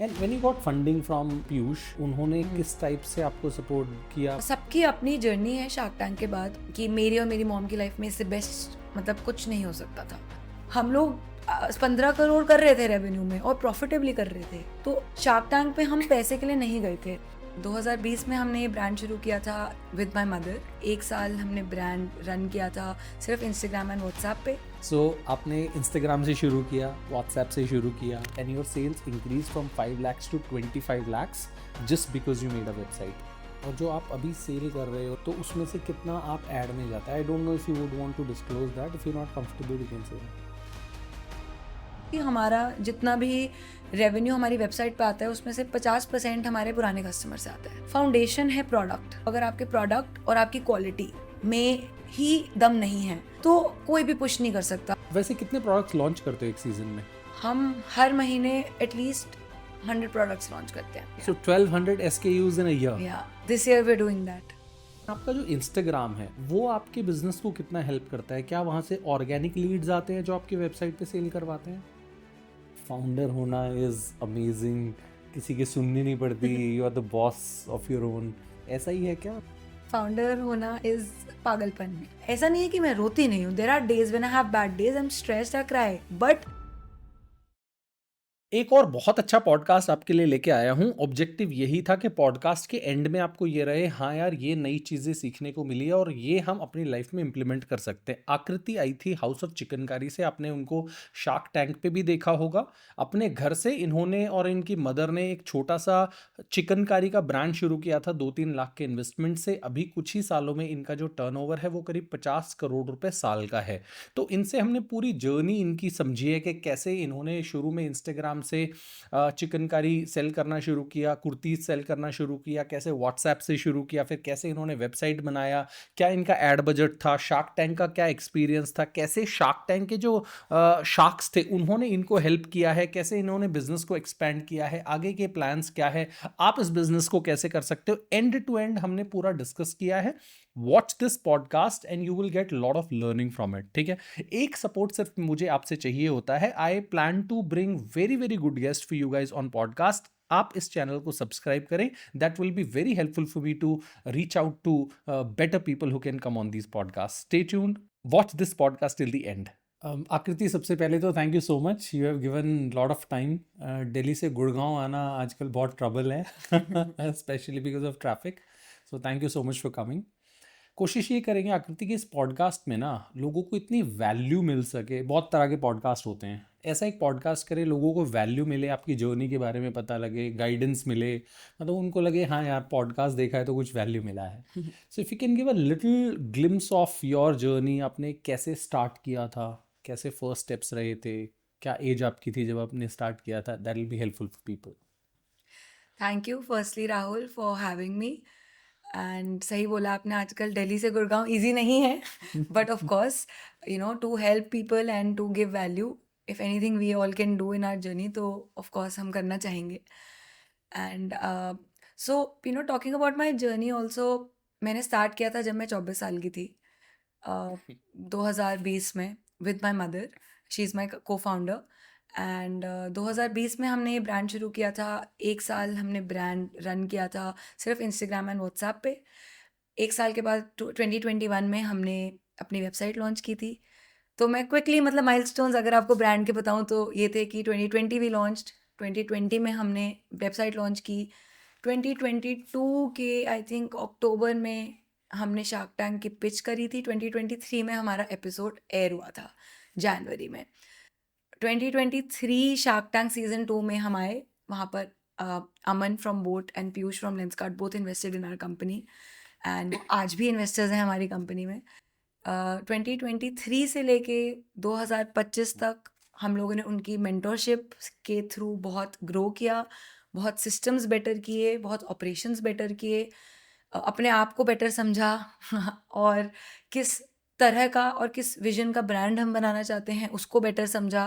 And when you got funding from Piyush, उन्होंने किस type से आपको सपोर्ट किया? सबकी अपनी जर्नी है शार्क टैंक के बाद कि मेरी और मेरी मॉम की लाइफ में इससे बेस्ट मतलब कुछ नहीं हो सकता था। हम लोग 15 करोड़ कर रहे थे रेवेन्यू में और प्रॉफिटेबली कर रहे थे, तो शार्क टैंक पे हम पैसे के लिए नहीं गए थे। 2020 में हमने ये ब्रांड शुरू किया था विद माई मदर। 1 साल हमने ब्रांड रन किया था सिर्फ इंस्टाग्राम एंड व्हाट्सएप पे। सो आपने इंस्टाग्राम से शुरू किया, व्हाट्सएप से शुरू किया, and your sales increase from 5 lakhs to 25 lakhs just because you made a website. और जो आप अभी सेल कर रहे हो, तो उसमें से कितना आप ऐड में जाता है? I don't know if you would want to disclose that, if you not comfortable you can say. कि हमारा जितना भी रेवेन्यू हमारी वेबसाइट पे आता है उसमें से 50% हमारे पुराने कस्टमर से आता है। फाउंडेशन है प्रोडक्ट। अगर आपके प्रोडक्ट और आपकी क्वालिटी में ही दम नहीं है तो कोई भी पुश नहीं कर सकता। वैसे कितने प्रोडक्ट्स लॉन्च करते हो एक सीजन में? हम हर महीने एटलीस्ट 100 प्रोडक्ट्स लॉन्च करते हैं। So 1200 SKUs in a year. या this year we are doing that. आपका जो इंस्टाग्राम है वो आपके बिजनेस को कितना हेल्प करता है? क्या वहाँ से ऑर्गेनिक लीड्स आते हैं जो आपकी वेबसाइट पे सेल करवाते हैं? फाउंडर होना इज अमेजिंग, किसी की सुननी नहीं पड़ती, you are the boss of your own, ऐसा ही है क्या? फाउंडर होना इज पागलपन। ऐसा नहीं है कि मैं रोती नहीं हूँ। There are days when I have bad days, I am stressed, I cry, but एक और बहुत अच्छा पॉडकास्ट आपके लिए लेके आया हूँ। ऑब्जेक्टिव यही था कि पॉडकास्ट के एंड में आपको ये रहे, हाँ यार ये नई चीज़ें सीखने को मिली है और ये हम अपनी लाइफ में इम्प्लीमेंट कर सकते हैं। आकृति आई थी हाउस ऑफ चिकनकारी से, आपने उनको शार्क टैंक पे भी देखा होगा। अपने घर से इन्होंने और इनकी मदर ने एक छोटा सा चिकनकारी का ब्रांड शुरू किया था 2-3 लाख के इन्वेस्टमेंट से। अभी कुछ ही सालों में इनका जो टर्नओवर है वो करीब 50 करोड़ रुपए साल का है। तो इनसे हमने पूरी जर्नी इनकी समझी है कि कैसे इन्होंने शुरू में इंस्टाग्राम से चिकनकारी सेल करना शुरू किया, कुर्तीज सेल करना शुरू किया, कैसे व्हाट्सएप से शुरू किया, फिर कैसे इन्होंने वेबसाइट बनाया, क्या इनका एड बजट था, शार्क टैंक का क्या एक्सपीरियंस था, कैसे शार्क टैंक के जो शार्क्स थे उन्होंने इनको हेल्प किया है, कैसे इन्होंने बिजनेस को एक्सपेंड किया है, आगे के प्लान्स क्या है, आप इस बिजनेस को कैसे कर सकते हो। एंड टू एंड हमने पूरा डिस्कस किया है। Watch this podcast and you will get lot of learning from it. ठीक है, एक सपोर्ट सिर्फ मुझे आपसे चाहिए होता है। I plan to bring very very good guest for you guys on podcast. आप इस चैनल को सब्सक्राइब करें, that will be very helpful for me to reach out to better people who can come on this podcast. Stay tuned, watch this podcast till the end. Aakriti, सबसे पहले तो thank you so much, you have given lot of time. Delhi से गुड़गांव आना आजकल बहुत trouble है specially because of traffic, so thank you so much for coming. कोशिश ये करेंगे आकृति कि इस पॉडकास्ट में ना लोगों को इतनी वैल्यू मिल सके। बहुत तरह के पॉडकास्ट होते हैं, ऐसा एक पॉडकास्ट करें लोगों को वैल्यू मिले, आपकी जर्नी के बारे में पता लगे, गाइडेंस मिले, मतलब उनको लगे हाँ यार पॉडकास्ट देखा है तो कुछ वैल्यू मिला है। So if you can give a little glimpse of your journey, आपने कैसे स्टार्ट किया था, कैसे फर्स्ट स्टेप्स रहे थे, क्या एज आपकी थी जब आपने स्टार्ट किया था, that will be helpful for people. Thank you firstly Rahul for having me. And सही बोला आपने, आजकल दिल्ली से गुड़गांव इजी नहीं है, but of course you know to help people and to give value, if anything we all can do in our journey तो of course हम करना चाहेंगे। And so you know talking about my journey also, मैंने start किया था जब मैं 24 साल की थी, 2020 में with my mother. She is my को फाउंडर। एंड 2020 में हमने ये ब्रांड शुरू किया था। 1 साल हमने ब्रांड रन किया था सिर्फ इंस्टाग्राम एंड व्हाट्सएप पे। 1 साल के बाद 2021 में हमने अपनी वेबसाइट लॉन्च की थी। तो मैं क्विकली मतलब माइलस्टोन्स अगर आपको ब्रांड के बताऊं तो ये थे कि 2020 वी लॉन्च्ड, 2020 में हमने वेबसाइट लॉन्च की, 2022 के आई थिंक अक्टूबर में हमने शार्क टैंक की पिच करी थी, 2023 में हमारा एपिसोड एयर हुआ था जनवरी में। 2023 शार्क टैंक सीजन 2 में हम आए। वहाँ पर Aman from boAt and Piyush from Lenskart both invested in our company and आज भी इन्वेस्टर्स हैं हमारी कंपनी में। 2023 से लेके 2025 तक हम लोगों ने उनकी मेंटरशिप के थ्रू बहुत ग्रो किया, बहुत सिस्टम्स बेटर किए, बहुत ऑपरेशंस बेटर किए, अपने आप को बेटर समझा और किस तरह का और किस विजन का ब्रांड हम बनाना चाहते हैं उसको बेटर समझा।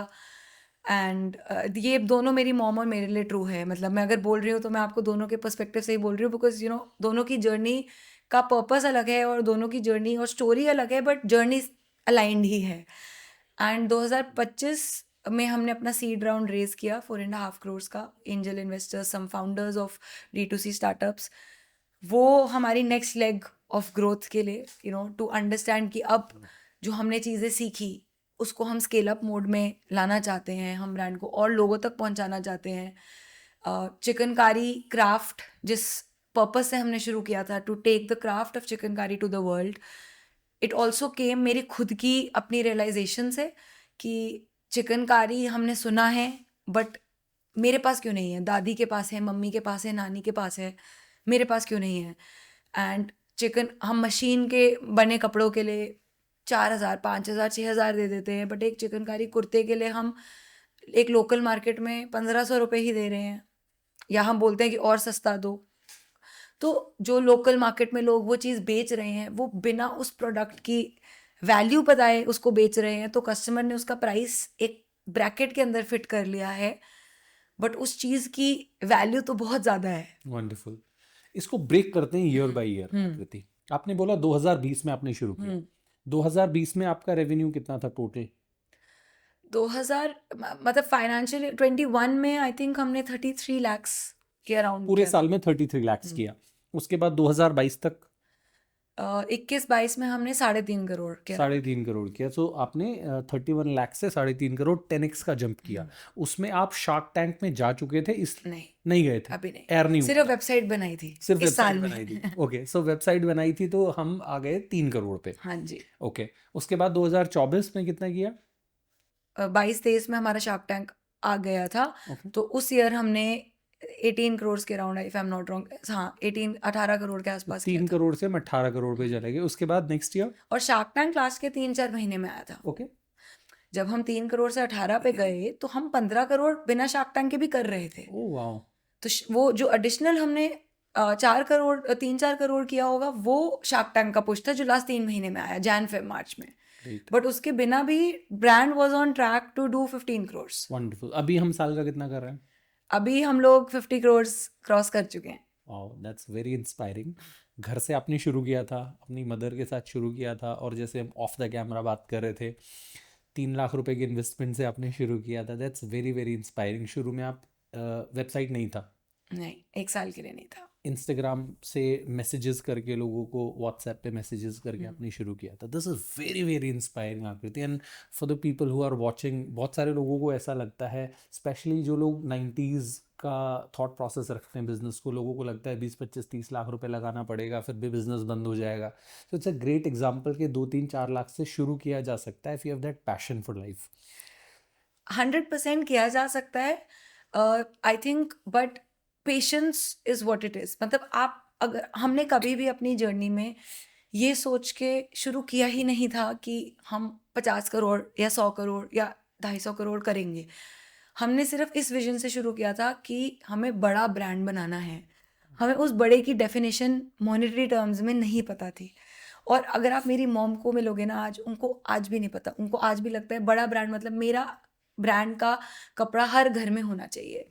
एंड ये दोनों मेरी मॉम और मेरे लिए ट्रू है। मतलब मैं अगर बोल रही हूँ तो मैं आपको दोनों के पर्सपेक्टिव से ही बोल रही हूँ, बिकॉज यू नो दोनों की जर्नी का पर्पस अलग है और दोनों की जर्नी और स्टोरी अलग है, बट जर्नी अलाइंड ही है। एंड 2025 में हमने अपना सीड राउंड रेज किया 4.5 करोड़ का, angel investors, some founders of D2C startups. वो हमारी नेक्स्ट लेग ऑफ ग्रोथ के लिए, टू अंडरस्टैंड कि अब जो हमने चीज़ें सीखी उसको हम स्केल अप मोड में लाना चाहते हैं, हम ब्रांड को और लोगों तक पहुंचाना चाहते हैं। चिकनकारी क्राफ्ट जिस पर्पस से हमने शुरू किया था, to take the craft of chikankari to the world, it also came मेरी खुद की अपनी रियलाइजेशन से कि चिकनकारी हमने सुना है बट मेरे पास क्यों नहीं है, दादी के पास है, मम्मी के पास है, नानी के पास है, मेरे पास क्यों नहीं है। एंड चिकन हम मशीन के बने कपड़ों के लिए 4,000 5,000 6,000 दे देते हैं, बट एक चिकनकारी कुर्ते के लिए हम एक लोकल मार्केट में 1,500 रुपये ही दे रहे हैं, या हम बोलते हैं कि और सस्ता दो। तो जो लोकल मार्केट में लोग वो चीज़ बेच रहे हैं, वो बिना उस प्रोडक्ट की वैल्यू बताए उसको बेच रहे हैं, तो कस्टमर ने उसका प्राइस एक ब्रैकेट के अंदर फिट कर लिया है, बट उस चीज़ की वैल्यू तो बहुत ज़्यादा है। वंडरफुल। इसको ब्रेक करते हैं ईयर बाय ईयर। आकृति, आपने बोला 2020 में आपने शुरू किया, 2020 में आपका रेवेन्यू कितना था टोटल? 2000 मतलब फाइनेंशियल 21 में आई थिंक हमने 33 lakhs के अराउंड पूरे किया। साल में 33 लाख किया। उसके बाद 2022 तक 21-22 में हमने 3.5 करोड़ किया। 3.5 करोड़ किया। तो आपने 31 लाख से 3.5 करोड़ 10x का जंप किया। उसमें आप शार्क टैंक में जा चुके थे? नहीं गए थे, अभी नहीं, एयर नहीं सिर्फ वेबसाइट बनाई थी सिर्फ इस साल वेबसाइट में। बनाई थी। ओके, सो वेबसाइट बनाई थी तो हम आ गए 3 करोड़ पे। हाँ जी। ओके, उसके बाद 2024 में कितना किया? 22-23 में हमारा शार्क टैंक आ गया था। तो उस ईयर हमने 18 करोड़ के around, if I am not wrong, हाँ 18 करोड़ के आसपास किया 3 था। करोड़ से हम 18 करोड़ पे चले गए। उसके बाद नेक्स्ट ईयर? और शार्क टैंक लास्ट के 3-4 महीने में आया था। ओके, जब हम 3 करोड़ से 18 पे गए तो हम 15 करोड़ बिना शार्क टैंक के भी कर रहे थे। Oh wow. तो वो जो एडिशनल हमने 3-4 करोड़ किया होगा, वो शार्क टैंक का पुश था जो लास्ट 3 महीने में आया, जैन फेब मार्च में। बट उसके बिना भी brand was on track to do 15 crore. Wonderful. अभी हम साल का कितना कर रहे हैं? अभी हम लोग 50 करोड़ क्रॉस कर चुके हैं। Wow, that's very inspiring. घर से आपने शुरू किया था, अपनी मदर के साथ शुरू किया था, और जैसे हम ऑफ द कैमरा बात कर रहे थे, 3 लाख रुपए की इन्वेस्टमेंट से आपने शुरू किया था। That's very very inspiring. शुरू में आप वेबसाइट नहीं था? नहीं, 1 साल के लिए नहीं था। इंस्टाग्राम से मैसेजेस करके, लोगों को व्हाट्सएप पे मैसेजेस करके आपने शुरू किया था। This is very very inspiring Aakriti. And for the people who are watching, बहुत सारे लोगों को ऐसा लगता है, स्पेशली जो लोग 90s का थॉट प्रोसेस रखते हैं बिजनेस को, लोगों को लगता है 20-25-30 लाख रुपए लगाना पड़ेगा फिर भी बिजनेस बंद हो जाएगा। तो इट्स अ ग्रेट एग्जाम्पल कि 2-3-4 लाख से शुरू किया जा सकता है if you have that passion for life. 100% किया जा सकता है, I think, but patience is what it is. मतलब आप, अगर हमने कभी भी अपनी जर्नी में ये सोच के शुरू किया ही नहीं था कि हम 50 करोड़ या 100 करोड़ या 250 करोड़ करेंगे। हमने सिर्फ इस विजन से शुरू किया था कि हमें बड़ा ब्रांड बनाना है। हमें उस बड़े की डेफिनेशन मॉनेटरी टर्म्स में नहीं पता थी। और अगर आप मेरी मॉम को मिलोगे ना आज, उनको आज भी नहीं पता। उनको आज भी लगता है बड़ा ब्रांड मतलब मेरा ब्रांड का कपड़ा हर घर में होना चाहिए।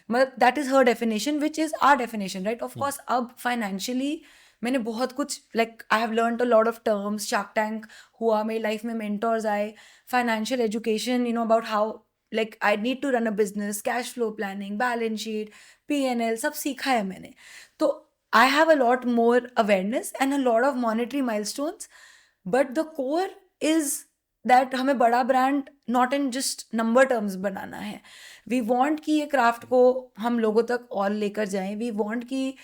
मतलब that is her definition, which is our definition, right. Of course अब फाइनेंशियली मैंने बहुत कुछ, like I have learned a lot of terms. Shark tank हुआ, मेरी लाइफ में मेंटर्स आए, financial education, about how like I need to run a business, cash flow planning, balance sheet, PNL, सब सीखा है मैंने। तो I have a lot more awareness and a lot of monetary milestones, but the core is that हमें बड़ा brand not in just number terms बनाना है। We want कि ये क्राफ्ट को हम लोगों तक और लेकर जाएं। वी वॉन्ट कि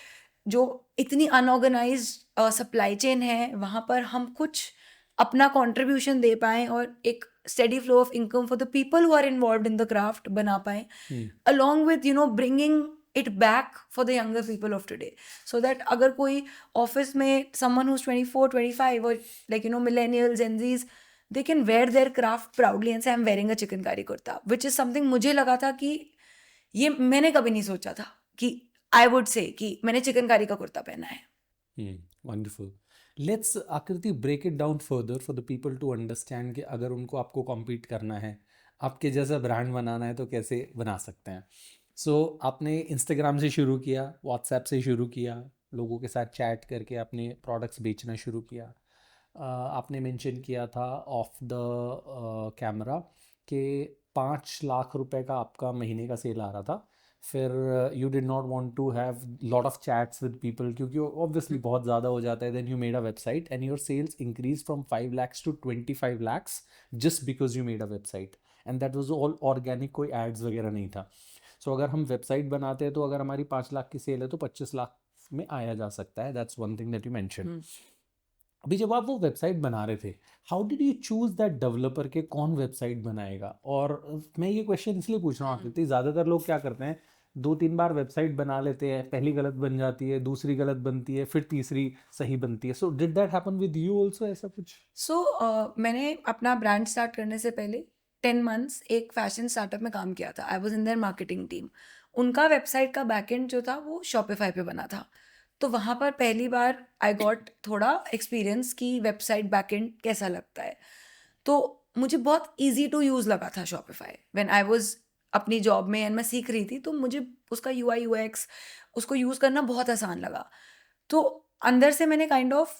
जो इतनी अनऑर्गेनाइज सप्लाई चेन है वहाँ पर हम कुछ अपना कंट्रीब्यूशन दे पाएं और एक steady flow of income for the people who are involved in the craft बना पाएं, along with bringing it back for the younger people of today, so that अगर कोई ऑफिस में someone who's 24 25 or like millennials, Gen Zs, they can wear their craft proudly and say I'm wearing a chikankari kurta, which is something मुझे लगा था कि ये मैंने कभी नहीं सोचा था कि I would say कि मैंने चिकनकारी का कुर्ता पहना है। Wonderful. Let's Aakriti break it down further for the people to understand कि अगर उनको आपको कॉम्पीट करना है, आपके जैसा ब्रांड बनाना है, तो कैसे बना सकते हैं। सो आपने इंस्टाग्राम से शुरू किया, व्हाट्सएप से शुरू किया, लोगों के साथ चैट करके आपने प्रोडक्ट्स बेचना शुरू किया। आपने मेंशन किया था ऑफ द कैमरा कि 5 लाख रुपए का आपका महीने का सेल आ रहा था, फिर you did not want to have lot of chats with people क्योंकि ऑब्वियसली बहुत ज़्यादा हो जाता है, then you made a website and your sales increase from 5 lakhs to 25 lakhs just because you made a website and that was all organic, कोई ads वगैरह नहीं था। सो अगर हम वेबसाइट बनाते हैं तो अगर हमारी 5 लाख की सेल है तो 25 लाख में आया जा सकता है। That's one thing that you mention. अभी जब आप वो वेबसाइट बना रहे थे, how did you choose that developer के कौन वेबसाइट बनाएगा? और मैं ये क्वेश्चन इसलिए पूछ रहा हूँ आकृति, ज़्यादातर लोग क्या करते हैं, 2-3 बार वेबसाइट बना लेते हैं, पहली गलत बन जाती है, दूसरी गलत बनती है, फिर तीसरी सही बनती है। So did that happen with you also, ऐसा कुछ? मैंने अपना ब्रांड स्टार्ट करने से पहले 10 months एक फैशन स्टार्टअप में काम किया था। I was in their marketing team. उनका वेबसाइट का बैकएंड जो था वो शॉपिफाई पे बना था। तो वहाँ पर पहली बार आई गॉट थोड़ा एक्सपीरियंस कि वेबसाइट बैकएंड कैसा लगता है। तो मुझे बहुत ईजी टू यूज़ लगा था शॉपिफाई व्हेन आई वाज अपनी जॉब में एंड मैं सीख रही थी, तो मुझे उसका यूआई यूएक्स उसको यूज़ करना बहुत आसान लगा। तो अंदर से मैंने काइंड ऑफ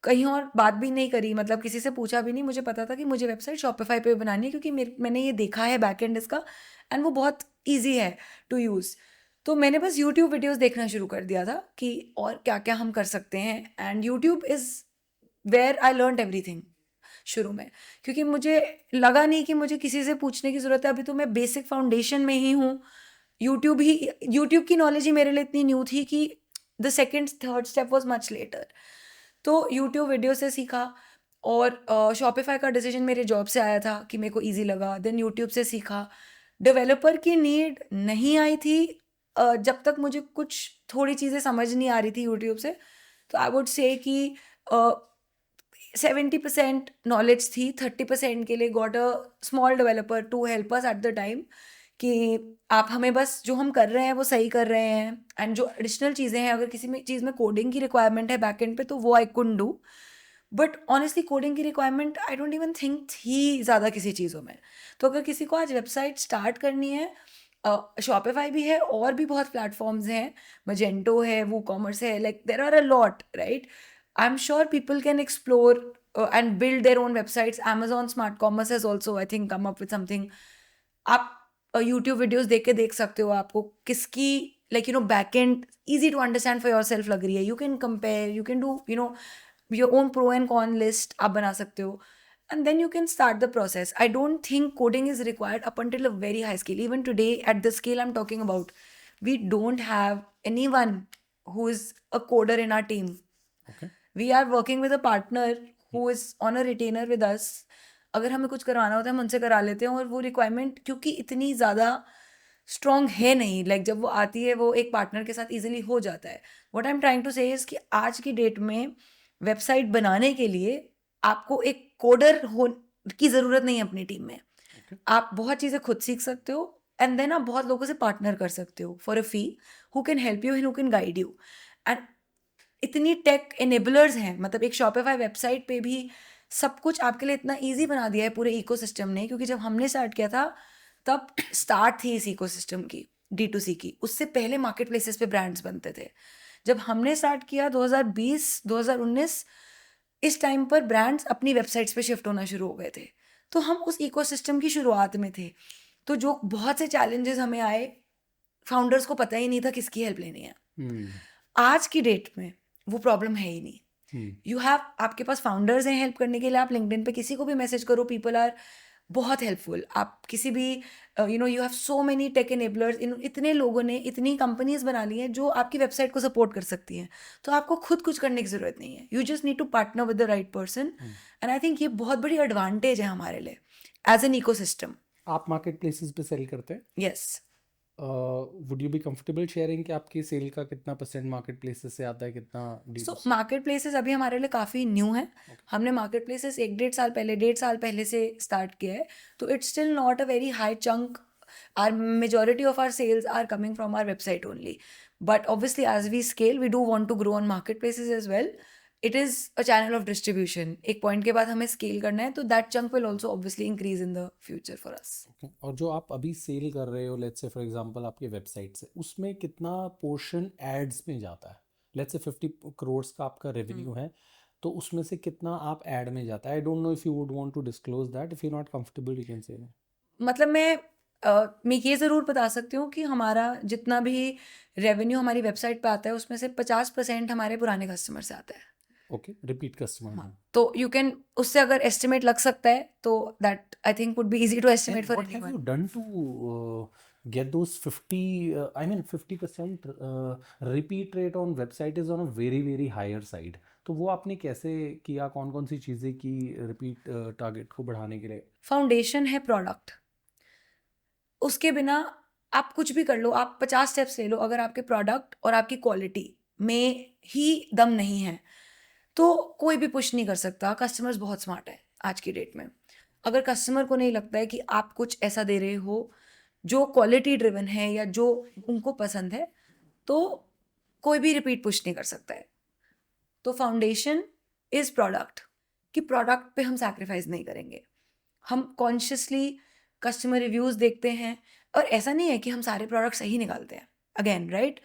कहीं और बात भी नहीं करी, मतलब किसी से पूछा भी नहीं, मुझे पता था कि मुझे वेबसाइट शॉपिफाई पे बनानी है क्योंकि मैंने ये देखा है बैकएंड इसका एंड वो बहुत ईजी है टू यूज़। तो मैंने बस यूट्यूब वीडियोस देखना शुरू कर दिया था कि और क्या क्या हम कर सकते हैं, and YouTube is where I learn everything शुरू में, क्योंकि मुझे लगा नहीं कि मुझे किसी से पूछने की ज़रूरत है। अभी तो मैं बेसिक फाउंडेशन में ही हूँ। यूट्यूब की नॉलेज ही मेरे लिए इतनी न्यू थी कि the second third step was much later. तो यूट्यूब वीडियो से सीखा, और शॉपिफाई का डिसीजन मेरे जॉब से आया था कि मेरे को ईजी लगा, देन यूट्यूब से सीखा। डेवलपर की नीड नहीं आई थी जब तक मुझे कुछ थोड़ी चीज़ें समझ नहीं आ रही थी यूट्यूब से। तो आई वुड से कि 70% नॉलेज थी, 30% के लिए got a small developer to help us at the time कि आप हमें बस जो हम कर रहे हैं वो सही कर रहे हैं, एंड जो एडिशनल चीज़ें हैं, अगर किसी में चीज़ में कोडिंग की रिक्वायरमेंट है बैकएंड पे तो वो I couldn't do. But honestly coding की requirement I don't even think थी ज़्यादा किसी चीज़ों में। तो अगर किसी को आज वेबसाइट स्टार्ट करनी है, शॉपिफाई भी है और भी बहुत प्लेटफॉर्म्स हैं, मजेंटो है, वो कॉमर्स है, like there are a lot, right? I am sure people can explore and build their own websites. Amazon smart commerce has also I think come up with something. आप YouTube videos देख के देख सकते हो, आपको किसकी like back end easy to understand for yourself लग रही है। You can compare, you can do your own pro and con list आप बना सकते हो, and then you can start the process. I don't think coding is required up until a very high scale. Even today, at the scale I'm talking about, we don't have anyone who is a coder in our team. Okay. We are working with a partner who is on a retainer with us. अगर हमें कुछ करवाना होता है हम उनसे करा लेते हैं, और वो रिक्वायरमेंट क्योंकि इतनी ज़्यादा स्ट्रॉन्ग है नहीं, लाइक जब वो आती है वो एक पार्टनर के साथ इजीली हो जाता है। What I am trying to say is कि आज की डेट में वेबसाइट बनाने के लिए आपको एक कोडर हो की ज़रूरत नहीं है अपनी टीम में। Okay. आप बहुत चीज़ें खुद सीख सकते हो, एंड देन आप बहुत लोगों से पार्टनर कर सकते हो for a fee, who can help you and who can guide you. And इतनी टेक एनेबलर्स हैं, मतलब एक शॉपिफाई वेबसाइट पे भी सब कुछ आपके लिए इतना ईजी बना दिया है पूरे इकोसिस्टम ने। क्योंकि जब हमने स्टार्ट किया था तब स्टार्ट थी इस इकोसिस्टम की, D2C की। उससे पहले मार्केट प्लेसेस पे ब्रांड्स बनते थे। जब हमने स्टार्ट किया 2020-2019, इस टाइम पर ब्रांड्स अपनी वेबसाइट्स पे शिफ्ट होना शुरू हो गए थे। तो हम उस इकोसिस्टम की शुरुआत में थे। तो जो बहुत से चैलेंजेस हमें आए, फाउंडर्स को पता ही नहीं था किसकी हेल्प लेनी है। आज की डेट में वो प्रॉब्लम है ही नहीं। यू हैव, आपके पास फाउंडर्स हैं हेल्प करने के लिए। आप लिंक्डइन पे किसी को भी मैसेज करो, पीपल आर बहुत हेल्पफुल। आप किसी भी you have so many tech enablers. इतने लोगों ने इतनी कंपनीज बना ली हैं जो आपकी वेबसाइट को सपोर्ट कर सकती हैं। तो आपको खुद कुछ करने की ज़रूरत नहीं है। You just need to partner with the right person, and I think ये बहुत बड़ी एडवांटेज है हमारे लिए एज एन इकोसिस्टम। आप मार्केट प्लेसेस पे सेल करते हैं? Yes. Would you be comfortable sharing कि आपकी सेल का कितना परसेंट मार्केट प्लेसेस से आता है, कितना सो D2C? मार्केट प्लेसेस अभी हमारे लिए काफ़ी न्यू है। हमने मार्केट प्लेसेस 1-1.5 साल पहले से स्टार्ट किया है। तो it's still not a very high chunk. Our majority of our sales are coming from our website only, but obviously as we scale we do want to grow on market places as well. It is a channel of distribution. एक point के बाद हमें scale करना है, तो that chunk will also obviously increase in the future for us. Okay. और जो आप अभी सेल कर रहे हो, लेट्स से फॉर एग्जांपल आपके वेबसाइट से, उसमें कितना पोर्शन एड्स में जाता है? लेट्स से 50 करोड़ का आपका रेवेन्यू है, तो उसमें से कितना आप ऐड में जाता है? I don't know if you would want to disclose that. If you not comfortable you can say. मतलब मैं ये ज़रूर बता सकती हूँ कि हमारा जितना भी रेवेन्यू हमारी वेबसाइट पे आता है उसमें से 50% हमारे पुराने कस्टमर से आता है। ओके, रिपीट कस्टमर हाँ, हैं। तो यू कैन उससे अगर एस्टिमेट लग सकता है तो that I think would be easy to estimate And for what have anyone. you done to get those 50, I mean 50% repeat rate on website is on a very very higher side. तो वो आपने कैसे किया, कौन कौन सी चीज़ें की repeat target को बढ़ाने के लिए? फाउंडेशन है प्रोडक्ट, उसके बिना आप कुछ भी कर लो, आप 50 स्टेप्स ले लो, अगर आपके प्रोडक्ट और आपकी क्वालिटी में ही दम नहीं है तो कोई भी पुश नहीं कर सकता। कस्टमर्स बहुत स्मार्ट है आज की डेट में। अगर कस्टमर को नहीं लगता है कि आप कुछ ऐसा दे रहे हो जो क्वालिटी ड्रिवन है या जो उनको पसंद है, तो कोई भी रिपीट पुश नहीं कर सकता है। तो फाउंडेशन इज प्रोडक्ट, कि प्रोडक्ट पे हम सैक्रिफाइस नहीं करेंगे। हम कॉन्शियसली कस्टमर रिव्यूज़ देखते हैं, और ऐसा नहीं है कि हम सारे प्रोडक्ट सही निकालते हैं। अगेन राइट,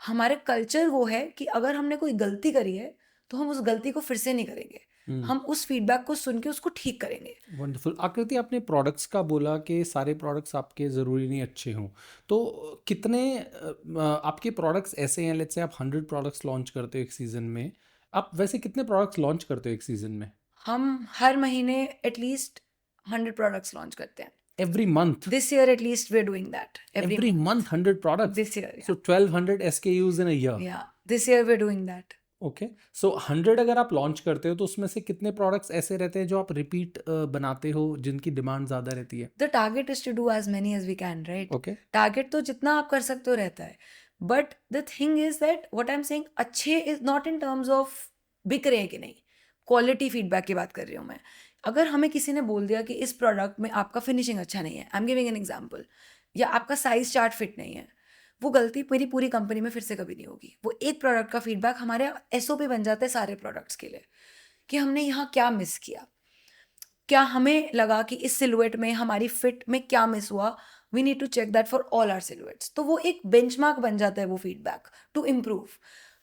हमारे कल्चर वो है कि अगर हमने कोई गलती करी है तो हम उस गलती को फिर से नहीं करेंगे, हम उस फीडबैक को सुन के उसको ठीक करेंगे। वंडरफुल। आकृति, आपने प्रोडक्ट्स का बोला कि सारे प्रोडक्ट्स आपके ज़रूरी नहीं अच्छे हों, तो कितने आपके प्रोडक्ट्स ऐसे हैं, लेट्स से आप 100 प्रोडक्ट्स लॉन्च करते हो एक सीज़न में, आप वैसे कितने प्रोडक्ट्स लॉन्च करते हो एक सीज़न में? हम हर महीने एटलीस्ट 100 प्रोडक्ट्स लॉन्च करते हैं। Every month? This year at least we are doing that every Every month 100 products? This year. So 1200 SKUs in a year. या this year we are doing that. Okay, so 100 अगर आप launch करते हो तो उसमें से कितने प्रोडक्ट्स ऐसे रहते हैं जो आप रिपीट बनाते हो, जिनकी डिमांड ज़्यादा रहती है? The target is to do as many as we can, right. Okay. Target तो जितना आप कर सकते हो रहता है, but the thing is that what I am saying, अच्छे is not in terms of बिक रहे हैं कि नहीं, क्वालिटी फीडबैक की बात कर रही हूँ मैं। अगर हमें किसी ने बोल दिया कि इस प्रोडक्ट में आपका फिनिशिंग अच्छा नहीं है, I am giving an example, या आपका साइज चार्ट फिट नहीं है, वो गलती मेरी पूरी कंपनी में फिर से कभी नहीं होगी। वो एक प्रोडक्ट का फीडबैक हमारे एसओपी बन जाता है सारे प्रोडक्ट्स के लिए, कि हमने यहाँ क्या मिस किया, क्या हमें लगा कि इस सिलुएट में हमारी फिट में क्या मिस हुआ, we need to check that for all our silhouettes. तो वो एक बेंचमार्क बन जाता है वो फीडबैक टू इम्प्रूव।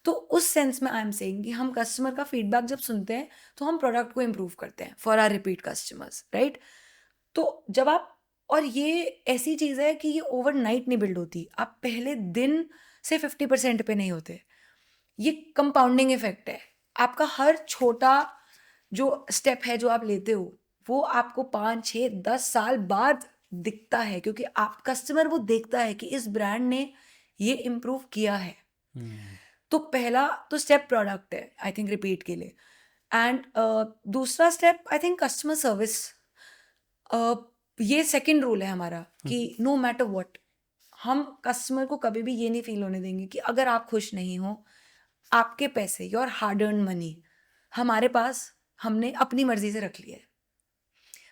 तो उस सेंस में आई एम सेइंग कि हम कस्टमर का फीडबैक जब सुनते हैं तो हम प्रोडक्ट को इम्प्रूव करते हैं for our repeat customers, right. तो जब आप, और ये ऐसी चीज़ है कि ये ओवरनाइट नहीं बिल्ड होती, आप पहले दिन से 50% पे नहीं होते। ये कंपाउंडिंग इफेक्ट है। आपका हर छोटा जो स्टेप है जो आप लेते हो, वो आपको 5, 6, 10 साल बाद दिखता है, क्योंकि आप कस्टमर वो देखता है कि इस ब्रांड ने ये इम्प्रूव किया है। तो पहला तो स्टेप प्रोडक्ट है आई थिंक रिपीट के लिए। एंड दूसरा step I think customer service. ये सेकंड रूल है हमारा कि नो मैटर व्हाट, हम कस्टमर को कभी भी ये नहीं फील होने देंगे कि अगर आप खुश नहीं हो, आपके पैसे योर हार्ड अर्न मनी हमारे पास हमने अपनी मर्जी से रख लिया है,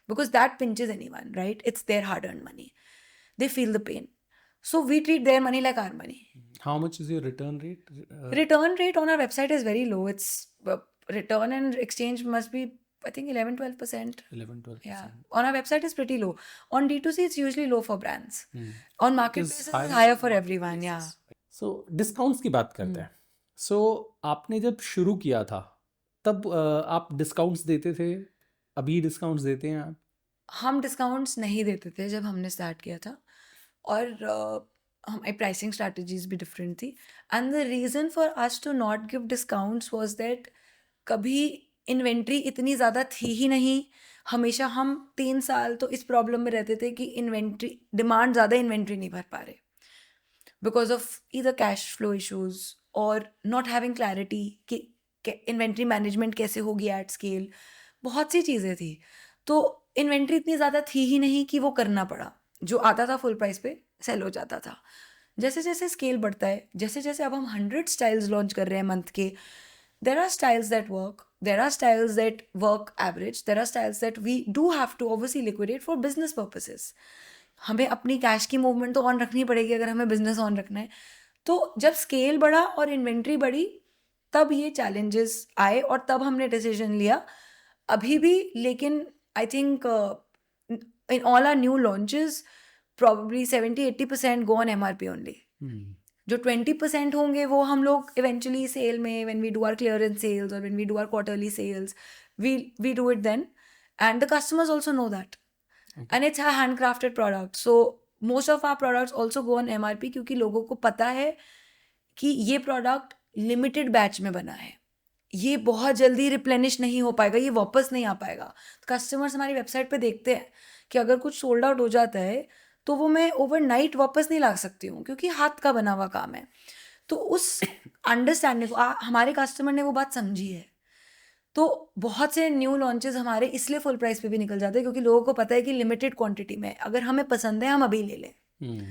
because that pinches anyone, right. It's their hard earn money, they feel the pain, so we treat their money like our money. How much is your return rate? Return rate on our website is very low. It's return and exchange must be, I think, 11-12%. 11-12%. Yeah, on our website is pretty low. On D2C it's usually low for brands. On marketplaces higher it's higher for everyone. Yeah. So discounts की बात करते हैं। सो आपने जब शुरू किया था तब आप डिस्काउंट्स देते थे, अभी डिस्काउंट्स देते हैं आप? हम डिस्काउंट्स नहीं देते थे जब हमने स्टार्ट किया था, और हमारी प्राइसिंग स्ट्रैटेजीज भी डिफरेंट थी। And the reason for us to not give discounts was that कभी इन्वेंट्री इतनी ज़्यादा थी ही नहीं। हमेशा हम 3 साल तो इस प्रॉब्लम में रहते थे कि इन्वेंट्री डिमांड ज़्यादा, इन्वेंट्री नहीं भर पा रहे because of either cash flow issues और नॉट हैविंग क्लैरिटी कि इन्वेंट्री मैनेजमेंट कैसे होगी एट स्केल। बहुत सी चीज़ें थी, तो इन्वेंट्री इतनी ज़्यादा थी ही नहीं कि वो करना पड़ा। जो आता था फुल प्राइस पे सेल हो जाता था। जैसे जैसे स्केल बढ़ता है, जैसे जैसे अब हम 100 स्टाइल्स लॉन्च कर रहे हैं मंथ के, there are styles that work, there are styles that work average, there are styles that we do have to obviously liquidate for business purposes. हमें अपनी कैश की मूवमेंट तो ऑन रखनी पड़ेगी अगर हमें बिजनेस ऑन रखना है। तो जब स्केल बढ़ा और इन्वेंट्री बढ़ी तब ये चैलेंजेस आए और तब हमने डिसीजन लिया। अभी भी लेकिन I think in all our new launches probably 70-80% go on MRP only. जो 20% होंगे वो हम लोग eventually सेल में, when we do our clearance sales or when we do our quarterly sales, we do it then, and the customers also know that. Okay. and it's a handcrafted product. So most of our products also go on MRP क्योंकि लोगों को पता है कि ये product limited batch में बना है, ये बहुत जल्दी रिप्लेनिश नहीं हो पाएगा, ये वापस नहीं आ पाएगा. कस्टमर्स हमारी वेबसाइट पे देखते हैं कि अगर कुछ सोल्ड आउट हो जाता है तो वो मैं ओवरनाइट वापस नहीं ला सकती हूँ क्योंकि हाथ का बना हुआ काम है. तो उस अंडरस्टैंडिंग को हमारे कस्टमर ने वो बात समझी है. तो बहुत से न्यू लॉन्चेस हमारे इसलिए फुल प्राइस पे भी निकल जाते हैं क्योंकि लोगों को पता है कि लिमिटेड क्वांटिटी में है. अगर हमें पसंद है हम अभी ले लें. हम्म.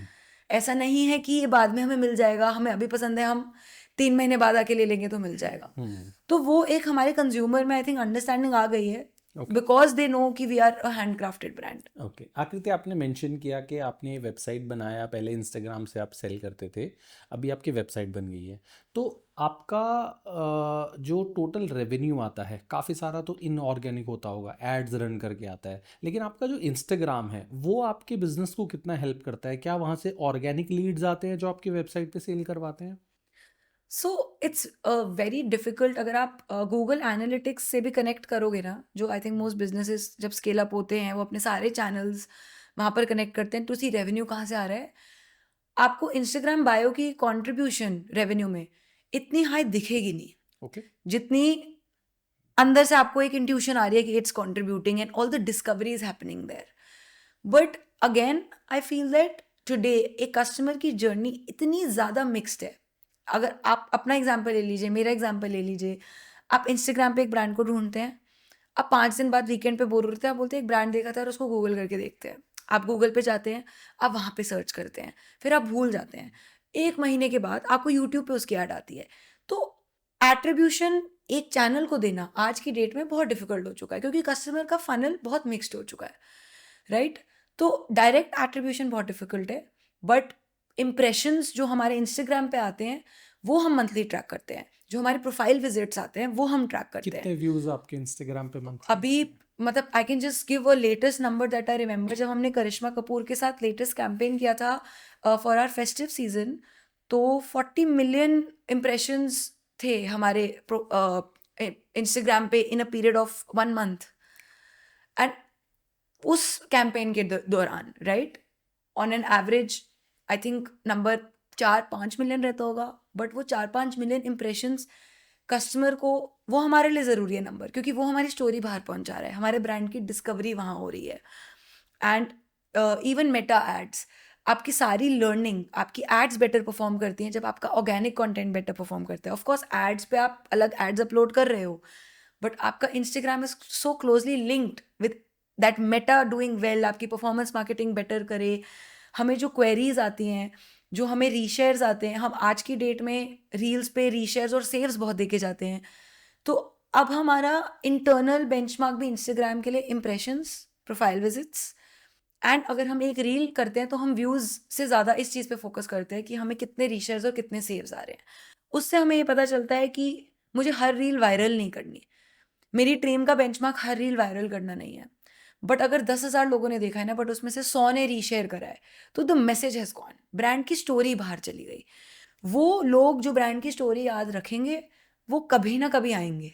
ऐसा नहीं है कि ये बाद में हमें मिल जाएगा, हमें अभी पसंद है हम 3 महीने बाद आके ले लेंगे तो मिल जाएगा. हम्म. तो वो एक हमारे कंज्यूमर में आई थिंक अंडरस्टैंडिंग आ गई है Okay. बिकॉज दे नो कि we are a handcrafted brand. Okay. Aakriti, आपने मेंशन किया कि आपने वेबसाइट बनाया, पहले इंस्टाग्राम से आप सेल करते थे, अभी आपकी वेबसाइट बन गई है. तो आपका जो टोटल रेवेन्यू आता है काफ़ी सारा तो इनऑर्गेनिक होता होगा, एड्स रन करके आता है, लेकिन आपका जो इंस्टाग्राम है वो आपके बिजनेस को कितना हेल्प करता है? क्या वहाँ से ऑर्गेनिक लीड्स आते हैं जो आपकी वेबसाइट पे सेल करवाते हैं? So it's very difficult. अगर आप गूगल एनालिटिक्स से भी कनेक्ट करोगे ना, जो आई थिंक मोस्ट बिजनेसेस जब स्केल अप होते हैं वो अपने सारे चैनल्स वहाँ पर कनेक्ट करते हैं टू सी रेवेन्यू कहाँ से आ रहा है. आपको इंस्टाग्राम बायो की कंट्रीब्यूशन रेवेन्यू में इतनी हाई दिखेगी नहीं ओके. जितनी अंदर से आपको एक इंट्यूशन आ रही है कि it's contributing and all the discovery is happening there. But again I feel that today एक कस्टमर की जर्नी इतनी ज़्यादा मिक्स्ड है. अगर आप अपना एग्जाम्पल ले लीजिए, मेरा एग्जाम्पल ले लीजिए. आप इंस्टाग्राम पे एक ब्रांड को ढूंढते हैं, आप 5 दिन बाद वीकेंड पे बोर होते हैं, आप बोलते हैं एक ब्रांड देखा था और उसको गूगल करके देखते हैं. आप गूगल पे जाते हैं, आप वहाँ पे सर्च करते हैं, फिर आप भूल जाते हैं. 1 महीने के बाद आपको यूट्यूब पे उसकी ऐड आती है. तो एट्रीब्यूशन एक चैनल को देना आज की डेट में बहुत डिफिकल्ट हो चुका है क्योंकि कस्टमर का फनल बहुत मिक्स्ड हो चुका है, राइट. तो डायरेक्ट एट्रीब्यूशन बहुत डिफिकल्ट है. बट इम्प्रेशंस जो हमारे इंस्टाग्राम पे आते हैं वो हम मंथली ट्रैक करते हैं. जो हमारे प्रोफाइल विजिट्स आते हैं वो हम ट्रैक करते हैं. कितने व्यूज आपके इंस्टाग्राम पे मंथली? अभी मतलब I can just give a latest number that I remember. जब हमने करिश्मा कपूर के साथ लेटेस्ट कैंपेन किया था फॉर आवर फेस्टिव सीजन, तो 40 मिलियन इम्प्रेशंस थे हमारे इंस्टाग्राम पे in a period of 1 month. And उस कैंपेन के दौरान right on an average I think number 4-5 million रहता होगा. बट वो 4-5 मिलियन इम्प्रेशंस कस्टमर को, वो हमारे लिए ज़रूरी है नंबर क्योंकि वो हमारी स्टोरी बाहर पहुंचा रहा है, हमारे ब्रांड की डिस्कवरी वहाँ हो रही है. एंड इवन मेटा एड्स, आपकी सारी लर्निंग, आपकी एड्स बेटर परफॉर्म करती हैं जब आपका ऑर्गेनिक कंटेंट बेटर परफॉर्म करता है. ऑफ कोर्स एड्स पे आप अलग एड्स अपलोड कर रहे हो, बट आपका Instagram is so closely linked with that Meta doing well. आपकी परफॉर्मेंस मार्केटिंग बेटर करे. हमें जो क्वेरीज आती हैं, जो हमें रीशेयर्स आते हैं, हम आज की डेट में रील्स पे रीशेयर्स और सेव्स बहुत देखे जाते हैं. तो अब हमारा इंटरनल बेंचमार्क भी इंस्टाग्राम के लिए इम्प्रेशंस, प्रोफाइल विजिट्स, एंड अगर हम एक रील करते हैं तो हम व्यूज़ से ज़्यादा इस चीज़ पे फोकस करते हैं कि हमें कितने रीशेयर्स और कितने सेव्स आ रहे हैं. उससे हमें ये पता चलता है कि मुझे हर रील वायरल नहीं करनी. मेरी ड्रीम का बेंचमार्क हर रील वायरल करना नहीं है. बट अगर 10,000 लोगों ने देखा है ना, बट उसमें से 100 ने रीशेयर करा है, तो the message has gone. Brand की स्टोरी बाहर चली गई. वो लोग जो ब्रांड की स्टोरी याद रखेंगे वो कभी ना कभी आएंगे.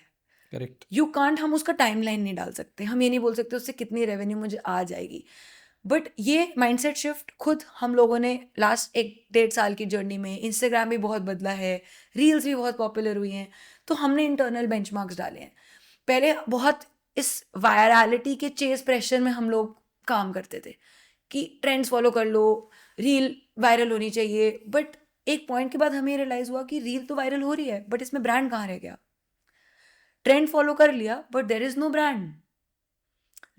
करेक्ट. यू कांट, हम उसका टाइमलाइन नहीं डाल सकते, हम ये नहीं बोल सकते उससे कितनी रेवेन्यू मुझे आ जाएगी. बट ये माइंडसेट शिफ्ट खुद हम लोगों ने लास्ट 1-1.5 साल की जर्नी में, इंस्टाग्राम भी बहुत बदला है, रील्स भी बहुत पॉपुलर हुई हैं, तो हमने इंटरनल बेंचमार्क्स डाले हैं. पहले बहुत इस वायरलिटी के चेस प्रेशर में हम लोग काम करते थे कि ट्रेंड्स फॉलो कर लो, रील वायरल होनी चाहिए. बट एक पॉइंट के बाद हमें रियलाइज हुआ कि रील तो वायरल हो रही है बट इसमें ब्रांड कहाँ रह गया. ट्रेंड फॉलो कर लिया but there is no brand.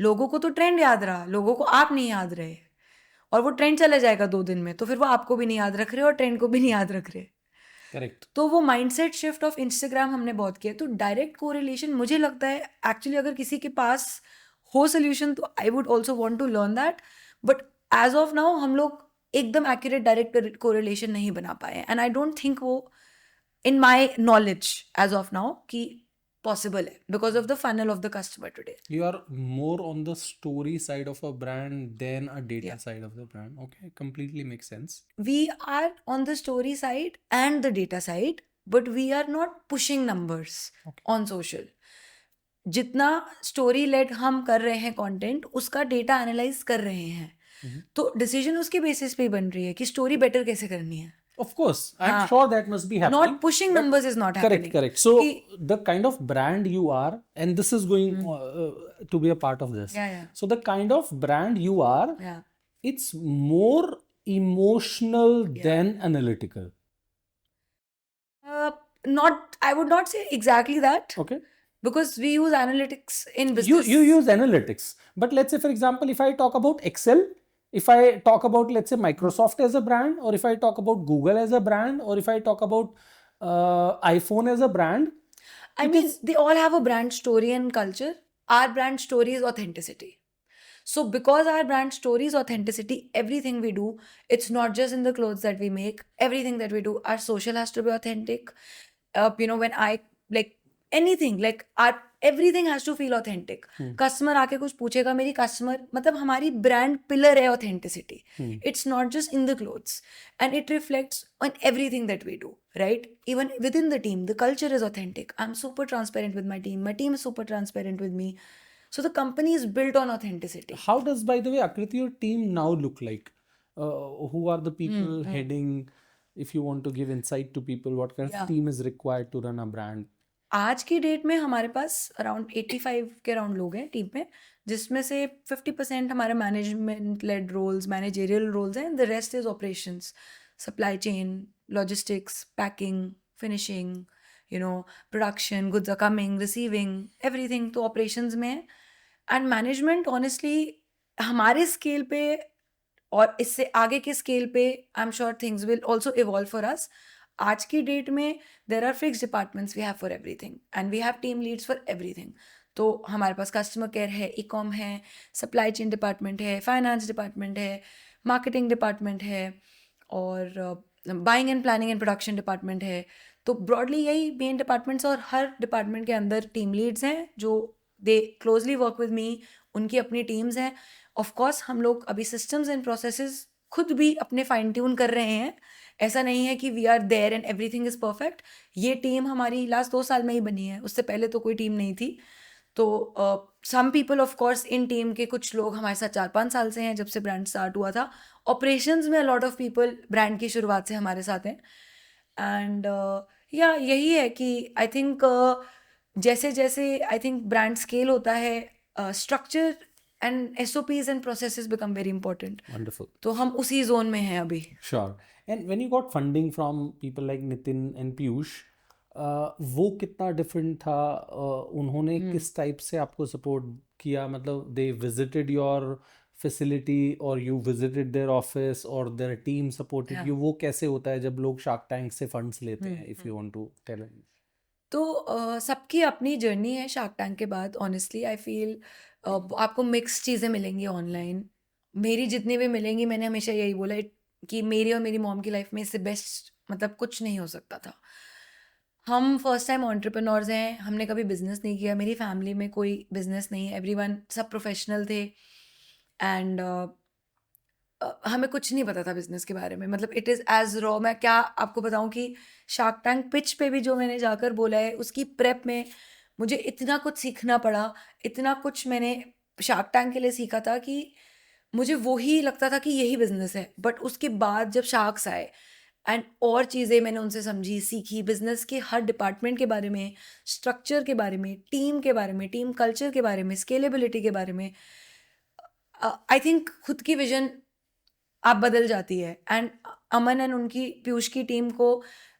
लोगों को तो ट्रेंड याद रहा, लोगों को आप नहीं याद रहे, और वो ट्रेंड चला जाएगा 2 दिन में, तो फिर वो आपको भी नहीं याद रख रहे और ट्रेंड को भी नहीं याद रख रहे. करेक्ट. तो वो माइंडसेट शिफ्ट ऑफ इंस्टाग्राम हमने बहुत किया. तो डायरेक्ट कोरिलेशन मुझे लगता है एक्चुअली अगर किसी के पास हो सोल्यूशन तो I would also want to learn that. But as of now हम लोग एकदम एक्यूरेट डायरेक्ट कोरिलेशन नहीं बना पाए. एंड आई डोंट थिंक वो in my knowledge as of now कि पॉसिबल है because of the funnel of the customer today. You are more on the story side of a brand than a data Yeah. side of the brand. Okay, completely makes sense. We are on the story side and the data side, but we are not pushing numbers Okay. on social. जितना story lead हम कर रहे हैं content, उसका data analyse कर रहे हैं, तो डिसीजन उसके बेसिस पे ही बन रही है कि स्टोरी बेटर कैसे करनी है. Of course, I'm हाँ, sure that must be happening. Not pushing But numbers is not correct, happening correct. So कि the kind of brand you are, and this is going to be a part of this. या So the kind of brand you are, या it's more emotional than analytical. Not, I would not say exactly that, Okay. because we use analytics in You business. use analytics, but let's say for example, if I talk about Excel, if I talk about let's say Microsoft as a brand, or if I talk about Google as a brand, or if I talk about iPhone as a brand, I it mean, is they all have a brand story and culture. Our brand story is authenticity. So, because our brand story is authenticity, everything we do, it's not just in the clothes that we make, everything that we do, our social has to be authentic. When I like anything, like our everything has to feel authentic. Customer आके कुछ पूछेगा, मेरी customer मतलब हमारी brand pillar है authenticity. It's not just in the clothes, and it reflects on everything that we do, right? Even within the team, the culture is authentic. I'm super transparent with my team is super transparent with me. So the company is built on authenticity. how does, by the way, Akriti, your team now look like? Who are the people heading? If you want to give insight to people, what kind of Yeah. team is required to run a brand? आज की date में हमारे पास around 85 के around लोग हैं team में, जिसमें से 50% हमारे management led roles, managerial roles हैं, the rest is operations, supply chain, logistics, packing, finishing, production, goods are coming, receiving, everything तो ऑपरेशंस में है. एंड मैनेजमेंट ऑनेस्टली हमारे स्केल पे और इससे आगे के स्केल पे, I am sure things will also evolve for us. आज की डेट में there are fix departments we have for everything, and we have team leads for everything. तो हमारे पास कस्टमर केयर है, ई कॉम है, सप्लाई चेन डिपार्टमेंट है, finance department है, marketing department है, और buying and planning and production department है. तो ब्रॉडली यही मेन डिपार्टमेंट्स, और हर डिपार्टमेंट के अंदर टीम लीड्स हैं जो दे क्लोजली वर्क विद मी, उनकी अपनी टीम्स हैं. ऑफ कोर्स हम लोग अभी सिस्टम्स एंड प्रोसेसेस खुद भी अपने फाइन ट्यून कर रहे हैं. ऐसा नहीं है कि we are there and everything is perfect. ये टीम हमारी लास्ट 2 साल में ही बनी है, उससे पहले तो कोई टीम नहीं थी. तो some people of course in team के कुछ लोग हमारे साथ 4-5 साल से हैं, जब से ब्रांड स्टार्ट हुआ था. ऑपरेशंस में लॉट ऑफ पीपल ब्रांड की शुरुआत से हमारे साथ हैं. एंड या यही है कि आई थिंक जैसे जैसे आई थिंक ब्रांड स्केल होता है, structure and SOPs and processes become very important. Wonderful. तो हम उसी जोन में हैं अभी. Sure. And when you got funding from people like Nitin and Piyush, वो कितना डिफरेंट था? उन्होंने किस टाइप से आपको सपोर्ट किया? मतलब दे विजिटेड योर फैसिलिटी और यू विजिटेड देयर ऑफिस और देयर टीम सपोर्टेड यू? वो कैसे होता है जब लोग शार्क टैंक से फंड्स लेते हैं? If you want to tell. तो सबकी अपनी जर्नी है शार्क टैंक के बाद. ऑनेस्टली आई फील आपको मिक्स चीज़ें मिलेंगी ऑनलाइन. मेरी जितनी भी मिलेंगी, मैंने हमेशा यही बोला कि मेरी और मेरी मॉम की लाइफ में इससे बेस्ट मतलब कुछ नहीं हो सकता था. हम फर्स्ट टाइम एंटरप्रेन्योर्स हैं, हमने कभी बिजनेस नहीं किया, मेरी फैमिली में कोई बिजनेस नहीं, एवरीवन सब प्रोफेशनल थे. एंड हमें कुछ नहीं पता था बिजनेस के बारे में. मतलब इट इज़ एज रॉ. मैं क्या आपको बताऊं कि शार्क टैंक पिच पे भी जो मैंने जाकर बोला है, उसकी प्रेप में मुझे इतना कुछ सीखना पड़ा, इतना कुछ मैंने शार्क टैंक के लिए सीखा था कि मुझे वही लगता था कि यही बिजनेस है. बट उसके बाद जब शार्क्स आए एंड और चीज़ें मैंने उनसे समझी, सीखी, बिजनेस के हर डिपार्टमेंट के बारे में, स्ट्रक्चर के बारे में, टीम के बारे में, टीम कल्चर के बारे में, स्केलेबिलिटी के बारे में. आई थिंक खुद की विजन आप बदल जाती है. एंड अमन एंड उनकी पीयूष की टीम को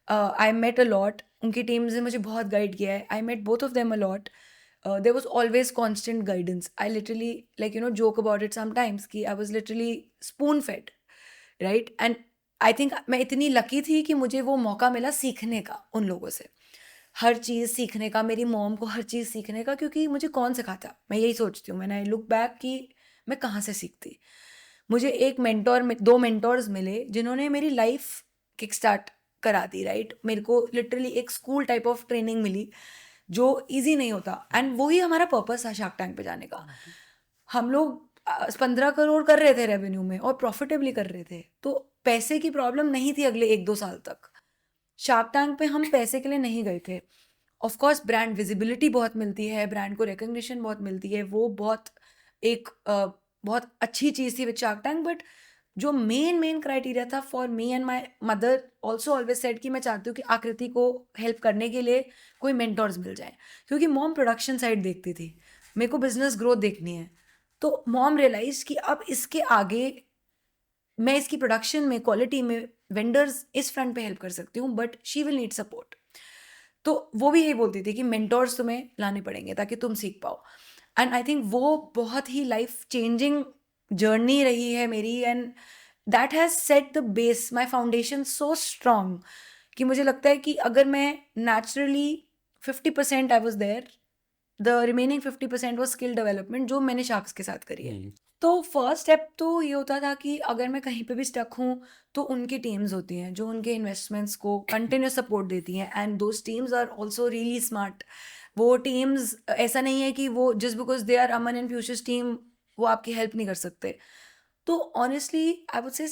आई मेट अ लॉट. उनकी टीम ने मुझे बहुत गाइड किया है. I met both of them a lot. There was always constant guidance. I literally joke about it sometimes कि I was literally spoon fed, right? And I think मैं इतनी lucky थी कि मुझे वो मौका मिला सीखने का उन लोगों से, हर चीज़ सीखने का, मेरी मॉम को हर चीज़ सीखने का. क्योंकि मुझे कौन सिखाता, मैं यही सोचती हूँ मैंने आई लुक बैक कि मैं कहाँ से सीखती. मुझे एक मेंटोर, 2 मेंटोर्स मिले जिन्होंने मेरी लाइफ किक स्टार्ट करा दी, राइट? मेरे को लिटरली एक स्कूल टाइप ऑफ ट्रेनिंग मिली जो इजी नहीं होता. एंड वही हमारा पर्पस था शार्क टैंक पे जाने का. हम लोग 15 करोड़ कर रहे थे रेवेन्यू में और प्रॉफिटेबली कर रहे थे. तो पैसे की प्रॉब्लम नहीं थी अगले 1-2 साल तक. शार्क टैंक पे हम पैसे के लिए नहीं गए थे. ऑफ कोर्स ब्रांड विजिबिलिटी बहुत मिलती है, ब्रांड को रिकग्निशन बहुत मिलती है, वो बहुत एक बहुत अच्छी चीज़ थी विद शार्क टैंक। बट जो मेन क्राइटेरिया था for me and my mother also always said कि मैं चाहती हूँ कि आकृति को हेल्प करने के लिए कोई मेंटर्स मिल जाए, क्योंकि मॉम प्रोडक्शन साइड देखती थी, मेरे को बिजनेस ग्रोथ देखनी है। तो मॉम रियलाइज कि अब इसके आगे मैं इसकी प्रोडक्शन में, क्वालिटी में, वेंडर्स इस फ्रंट पे हेल्प कर सकती हूँ, but she will need support. तो वो भी यही बोलती थी कि मेंटोर्स तुम्हें लाने पड़ेंगे ताकि तुम सीख पाओ। एंड आई थिंक वो बहुत ही लाइफ चेंजिंग जर्नी रही है मेरी, and that has set the base, my foundation so strong कि मुझे लगता है कि अगर मैं naturally 50% I was there, the remaining 50% वो स्किल डेवलपमेंट जो मैंने शार्क्स के साथ करी है। तो फर्स्ट स्टेप तो ये होता था कि अगर मैं कहीं पे भी स्टक हूँ तो उनकी टीम्स होती हैं जो उनके इन्वेस्टमेंट्स को कंटिन्यूस सपोर्ट देती हैं, and those teams are also really smart. वो टीम्स ऐसा नहीं है कि वो just because they are Aman and Piyush's team वो आपकी हेल्प नहीं कर सकते। तो honestly I would say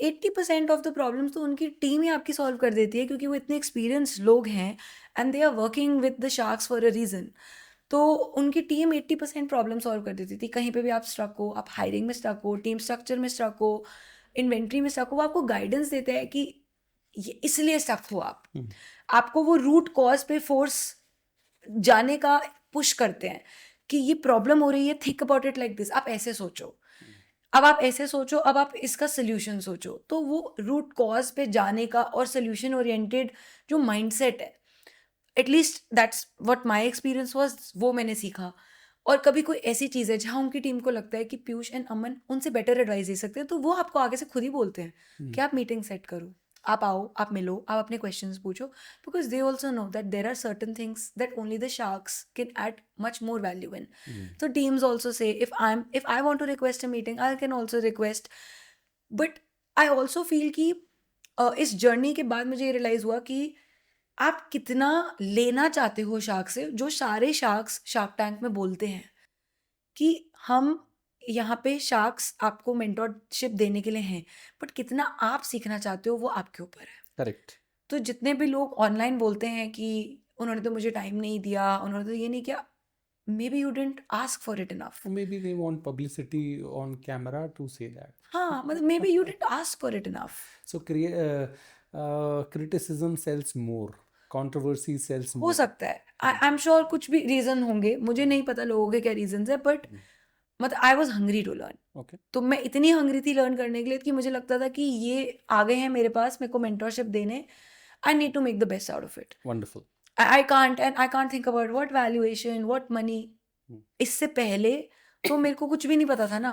80% of the problems तो उनकी टीम ही आपकी सॉल्व कर देती है, क्योंकि वो इतने एक्सपीरियंस लोग हैं and they are working with the sharks for a reason. तो उनकी टीम 80% प्रॉब्लम सॉल्व कर देती थी। कहीं पे भी आप स्ट्रक हो, आप हायरिंग में स्ट्रक हो, टीम स्ट्रक्चर में स्ट्रक हो, इन्वेंट्री में स्ट्रक हो, वो आपको गाइडेंस देते हैं कि ये इसलिए स्ट्रक हो आप। आपको वो रूट कॉज पे फोर्स जाने का पुश करते हैं कि ये प्रॉब्लम हो रही है, think about it like this, आप ऐसे सोचो, अब आप ऐसे सोचो, अब आप इसका सोल्यूशन सोचो। तो वो रूट कॉज पे जाने का और सोल्यूशन ओरिएंटेड जो माइंडसेट है, at least that's what my experience was, वो मैंने सीखा। और कभी कोई ऐसी चीज़ है जहाँ उनकी टीम को लगता है कि पीयूष एंड अमन उनसे बेटर एडवाइस दे सकते हैं, तो वो आपको आगे से खुद ही बोलते हैं कि आप मीटिंग सेट करो, आप आओ, आप मिलो, आप अपने क्वेश्चंस पूछो, because they also know that there are certain things that only the sharks can add much more value in. So teams also say if I want to request a meeting, I can also request. But I also feel कि इस journey के बाद मुझे ये realise हुआ कि आप कितना लेना चाहते हो शार्क से। जो सारे शार्क्स शार्क टैंक में बोलते हैं कि हम यहाँ पे शार्क्स आपको मेंटरशिप देने के लिए हैं, बट कितना आप सीखना चाहते हो वो आपके ऊपर है। करेक्ट। तो जितने भी लोग ऑनलाइन बोलते हैं कि उन्होंने तो मुझे टाइम नहीं दिया, उन्होंने तो ये नहीं किया, maybe you didn't ask for it enough. Or maybe they want publicity on camera to say that. हाँ, मतलब maybe you didn't ask for it enough. So criticism sells more, controversy sells हो more. सकता है, आई am sure कुछ भी reason होंगे, मुझे नहीं पता लोगों के क्या रीजन है, बट मतलब I was hungry to learn. Okay. तो मैं इतनी हंग्री थी लर्न करने के लिए कि मुझे लगता था कि ये आ गए हैं मेरे पास मेरे को मेंटरशिप देने, I need to make the best out of it. Wonderful. I can't think about what valuation, what money. इससे पहले तो मेरे को कुछ भी नहीं पता था ना,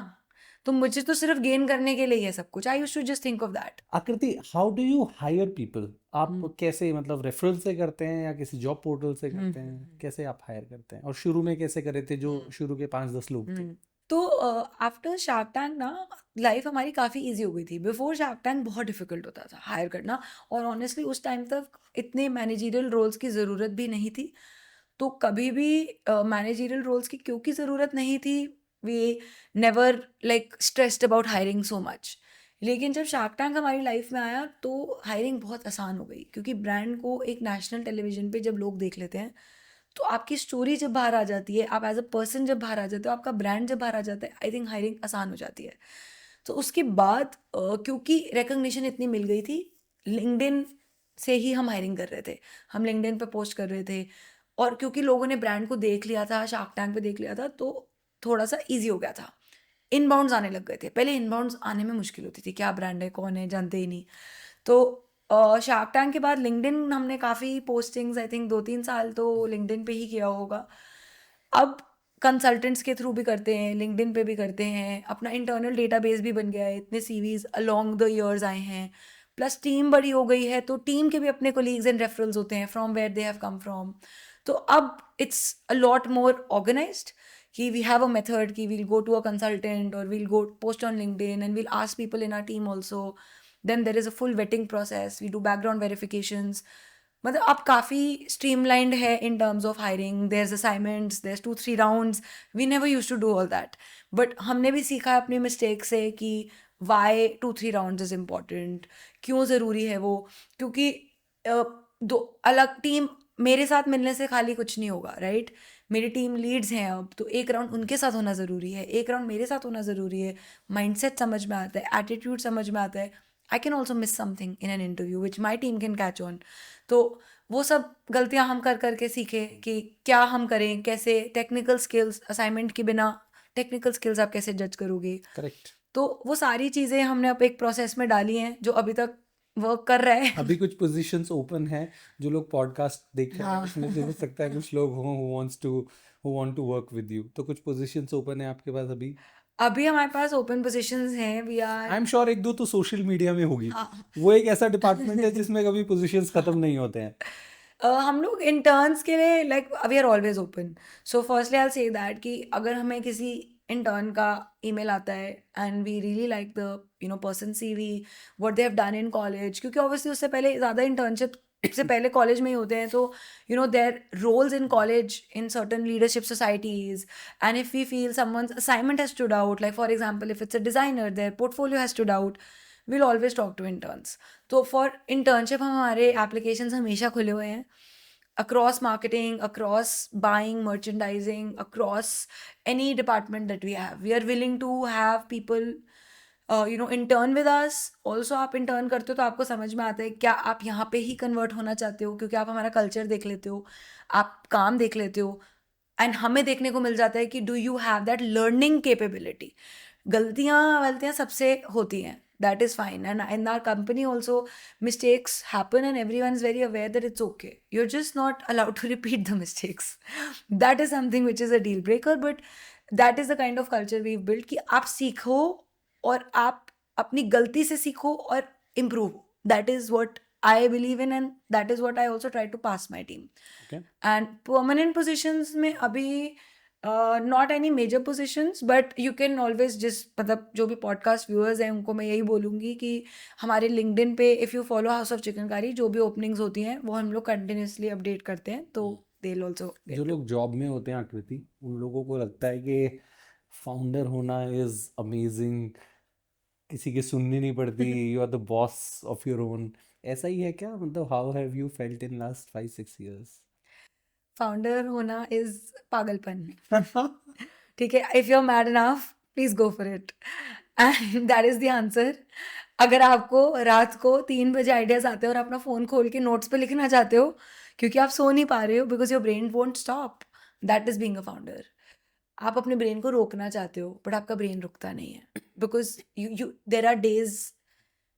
तो मुझे तो सिर्फ गेन करने के लिए ही है सब कुछ। I used to just think of that. Aakriti, how do you hire people? आप कैसे, मतलब रेफरल से करते हैं या किसी जॉब पोर्टल से करते हैं? कैसे आप हायर करते हैं? और शुरू में कैसे करे थे जो शुरू के 5-10 लोग थे? तो आफ्टर शार्क टैंक ना लाइफ हमारी काफ़ी इजी हो गई थी। बिफोर शार्क टैंक बहुत डिफिकल्ट होता था हायर करना, और ऑनेस्टली उस टाइम तक इतने मैनेजरियल रोल्स की ज़रूरत भी नहीं थी। तो कभी भी मैनेजरियल रोल्स की क्योंकि ज़रूरत नहीं थी, we never like stressed about hiring so much. लेकिन जब शार्क टैंक हमारी लाइफ में आया तो हायरिंग बहुत आसान हो गई, क्योंकि ब्रांड को एक नेशनल टेलीविजन पे जब लोग देख लेते हैं तो आपकी स्टोरी जब बाहर आ जाती है, आप एज अ पर्सन जब बाहर आ जाते हो, आपका ब्रांड जब बाहर आ जाता है, आई थिंक हायरिंग आसान हो जाती है। तो उसके बाद क्योंकि रिकग्निशन इतनी मिल गई थी, लिंक्डइन से ही हम हायरिंग कर रहे थे, हम लिंक्डइन पे पोस्ट कर रहे थे, और क्योंकि लोगों ने ब्रांड को देख लिया था, शार्क टैंक पे देख लिया था, तो थोड़ा सा ईजी हो गया था। इनबाउंड्स आने लग गए थे। पहले इनबाउंड्स आने में मुश्किल होती थी, क्या ब्रांड है, कौन है, जानते ही नहीं। तो शार्क टैंक के बाद लिंक्डइन हमने काफ़ी पोस्टिंग्स, आई थिंक 2-3 साल तो लिंक्डइन पे ही किया होगा। अब कंसल्टेंट्स के थ्रू भी करते हैं, लिंक्डइन पे भी करते हैं, अपना इंटरनल डेटाबेस भी बन गया है, इतने सीवीज अलोंग द ईयर्स आए हैं, प्लस टीम बड़ी हो गई है, तो टीम के भी अपने कोलीग्स एंड रेफरल्स होते हैं from where they have come from. तो अब it's a lot more organised कि वी हैव अ मेथड कि we'll go to a consultant और we'll go post on LinkedIn and we'll ask people in our team also. Then there is a full vetting process, we do background verifications. मतलब अब काफ़ी streamlined है in terms of hiring. There is assignments, there 2-3 rounds, we never use to do all that, but हमने भी सीखा है अपनी mistake से कि वाई 2-3 राउंड्स इज़ इम्पॉर्टेंट, क्यों ज़रूरी है वो। क्योंकि दो अलग टीम मेरे साथ मिलने से खाली कुछ नहीं होगा, राइट? मेरी टीम लीड्स हैं अब, तो एक राउंड उनके साथ होना ज़रूरी है, एक राउंड मेरे साथ होना ज़रूरी है। माइंडसेट समझ में आता है, एटीट्यूड समझ में आता है। I can also miss something in an interview which my team can catch on. तो वो सब गलतियां हम कर करके सीखे कि क्या हम करें, कैसे टेक्निकल स्किल्स, असाइनमेंट के बिना टेक्निकल स्किल्स आप कैसे जज करोगे। करेक्ट। तो वो सारी चीज़ें हमने अब एक प्रोसेस में डाली हैं जो अभी तक वर्क कर रहा है। अभी कुछ पोजीशंस ओपन है, जो लोग पॉडकास्ट देख रहे हैं हाँ। उसमें से हो सकता है कुछ लोग हों who want to work with you, तो कुछ पोजीशंस ओपन है आपके पास अभी? अभी हमारे पास ओपन पोजीशंस हैं, we I are. Am sure एक दो तो सोशल मीडिया में होगी। हाँ। वो एक ऐसा डिपार्टमेंट है जिसमें कभी पोजीशंस खत्म नहीं होते हैं। हम लोग इंटर्न्स के लिए like we are always open. So firstly I say that कि अगर हमें किसी इंटर्न का ईमेल आता है and we really like the person CV, what they have done in college, क्योंकि ऑब्वियसली उससे पहले ज़्यादा इंटर्नशिप से पहले कॉलेज में ही होते हैं, तो their roles in college in certain leadership societies, and if we feel someone's assignment has stood out, like for example if it's a designer, their portfolio has stood out, we'll always talk to interns. तो for internship हमारे applications हमेशा खुले हुए हैं, across marketing, across buying, merchandising, across any department that we have, we are willing to have people intern with us. Also आप intern करते हो तो आपको समझ में आता है क्या आप यहाँ पे ही कन्वर्ट होना चाहते हो, क्योंकि आप हमारा कल्चर देख लेते हो, आप काम देख लेते हो, एंड हमें देखने को मिल जाता है कि do you have that learning capability. गलतियाँ सबसे होती हैं, that is fine, and in our company also mistakes happen and everyone is very aware that it's okay, you're just not allowed to repeat the mistakes. That is something which is a deal breaker, but that is the kind of culture we've built कि आप सीखो और आप अपनी गलती से सीखो और improve. That is what I believe in, and that is what I also try to pass my team. Okay. And permanent positions में अभी not any major positions, but you can always जिस मतलब जो भी पॉडकास्ट व्यूअर्स हैं उनको मैं यही बोलूँगी कि हमारे लिंक्डइन पे if you follow house of chikankari, जो भी ओपनिंग्स होती हैं वो हम लोग कंटिन्यूसली अपडेट करते हैं, तो दे विल ऑल्सो जो गेट। लोग जॉब में होते हैं आकृति, उन लोगों को लगता है कि फाउंडर होना इज अमेजिंग, किसी की सुननी नहीं पड़ती, you are the boss of your own. ऐसा ही है क्या? मतलब how have you felt in last 5-6 years? Founder होना इज पागलपन। ठीक है, if you are mad enough please go for it, and that is the answer. अगर आपको रात को 3 बजे आइडियाज आते हैं और अपना फ़ोन खोल के नोट्स पे लिखना चाहते हो क्योंकि आप सो नहीं पा रहे हो, because your brain won't stop, that is being a founder. आप अपने ब्रेन को रोकना चाहते हो बट आपका ब्रेन रुकता नहीं है, because you there are days